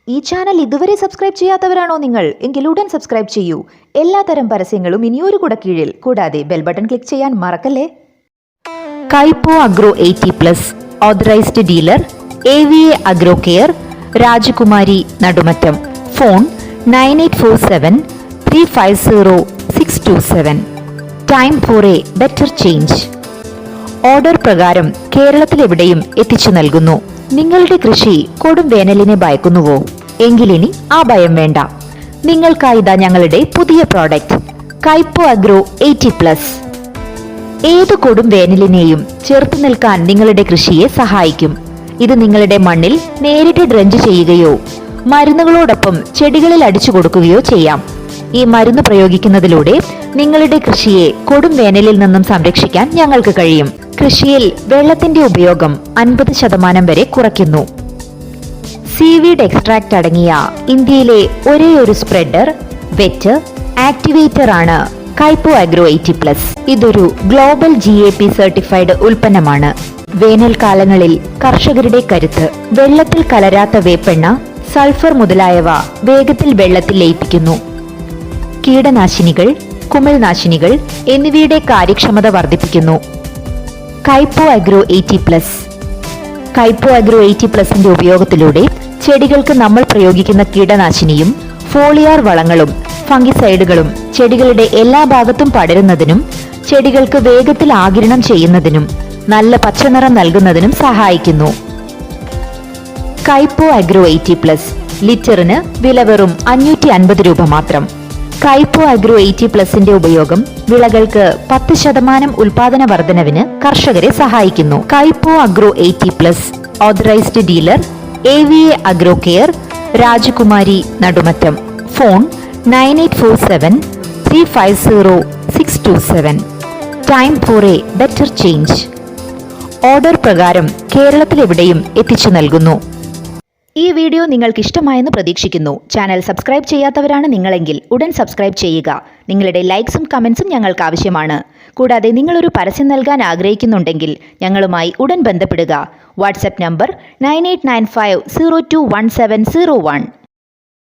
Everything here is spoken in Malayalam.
ഈ ചാനൽ ഇതുവരെ സബ്സ്ക്രൈബ് ചെയ്യാത്തവരാണോ നിങ്ങൾ? എങ്കിൽ ഉടൻ സബ്സ്ക്രൈബ് ചെയ്യൂ. എല്ലാത്തരം പരസ്യങ്ങളും ഇനിയൊരു കുടക്കീഴിൽ. കൂടാതെ ബെൽ ബട്ടൺ ക്ലിക്ക് ചെയ്യാൻ മറക്കല്ലേ. കൈപ്പോ agro 80+ authorised dealer AVA agro care, Rajakumari, Nadumattam. Phone 9847350627. Time for a better change. Order പ്രകാരം കേരളത്തിലെവിടെയും എത്തിച്ചു നൽകുന്നു. നിങ്ങളുടെ കൃഷി കൊടും വേനലിനെ ഭയക്കുന്നുവോ? എങ്കിലിനി ആ ഭയം വേണ്ട. നിങ്ങൾക്കായിതാ ഞങ്ങളുടെ പുതിയ പ്രോഡക്റ്റ് കൈപ്പോ അഗ്രോ 80+. ഏതു കൊടും വേനലിനെയും ചെറുത്തു നിൽക്കാൻ നിങ്ങളുടെ കൃഷിയെ സഹായിക്കും. ഇത് നിങ്ങളുടെ മണ്ണിൽ നേരിട്ട് ഡ്രഞ്ച് ചെയ്യുകയോ മരുന്നുകളോടൊപ്പം ചെടികളിൽ അടിച്ചു കൊടുക്കുകയോ ചെയ്യാം. ഈ മരുന്ന് പ്രയോഗിക്കുന്നതിലൂടെ നിങ്ങളുടെ കൃഷിയെ കൊടും വേനലിൽ നിന്നും സംരക്ഷിക്കാൻ ഞങ്ങൾക്ക് കഴിയും. കൃഷിയിൽ വെള്ളത്തിന്റെ ഉപയോഗം 50% വരെ കുറയ്ക്കുന്നു. സീവീഡ് എക്സ്ട്രാക്ട് അടങ്ങിയ ഇന്ത്യയിലെ ഒരേയൊരു സ്പ്രെഡർ, വെറ്റ്, ആക്ടിവേറ്റർ ആണ് കൈപ്പോ അഗ്രോ 80+. ഇതൊരു ഗ്ലോബൽ GAP സർട്ടിഫൈഡ് ഉൽപ്പന്നമാണ്. വേനൽക്കാലങ്ങളിൽ കർഷകരുടെ കരുത്ത്. വെള്ളത്തിൽ കലരാത്ത വേപ്പെണ്ണ, സൾഫർ മുതലായവ വേഗത്തിൽ വെള്ളത്തിൽ ലയിപ്പിക്കുന്നു. കീടനാശിനികൾ, കുമിൾനാശിനികൾ എന്നിവയുടെ കാര്യക്ഷമത വർദ്ധിപ്പിക്കുന്നു. കൈപ്പോ അഗ്രോ 80+. കൈപ്പോ അഗ്രോ 80+ന്റെ ഉപയോഗത്തിലൂടെ ചെടികൾക്ക് നമ്മൾ പ്രയോഗിക്കുന്ന കീടനാശിനിയും ഫോളിയാർ വളങ്ങളും ഫംഗിസൈഡുകളും ചെടികളുടെ എല്ലാ ഭാഗത്തും പടരുന്നതിനും ചെടികൾക്ക് വേഗത്തിൽ ആഗിരണം ചെയ്യുന്നതിനും നല്ല പച്ചനിറം നൽകുന്നതിനും സഹായിക്കുന്നു. കൈപ്പോ അഗ്രോ 80+. ലിറ്ററിന് വില വെറും 550 രൂപ മാത്രം. കൈപ്പോ അഗ്രോ 80+ന്റെ ഉപയോഗം വിളകൾക്ക് 10% ഉൽപാദന വർധനവിന് കർഷകരെ സഹായിക്കുന്നു. കൈപ്പോ agro 80+, authorised dealer AVA agro care, Rajakumari, Nadumattam. Phone 9847350627. Time for a better change. Order പ്രകാരം കേരളത്തിലെവിടെയും എത്തിച്ചു നൽകുന്നു. ഈ വീഡിയോ നിങ്ങൾക്ക് ഇഷ്ടമായെന്ന് പ്രതീക്ഷിക്കുന്നു. ചാനൽ സബ്സ്ക്രൈബ് ചെയ്യാത്തവരാണ് നിങ്ങളെങ്കിൽ ഉടൻ സബ്സ്ക്രൈബ് ചെയ്യുക. നിങ്ങളുടെ ലൈക്സും കമൻസും ഞങ്ങൾക്ക് ആവശ്യമാണ്. കൂടാതെ നിങ്ങളൊരു പരസ്യം നൽകാൻ ആഗ്രഹിക്കുന്നുണ്ടെങ്കിൽ ഞങ്ങളുമായി ഉടൻ ബന്ധപ്പെടുക. WhatsApp number 9895021701.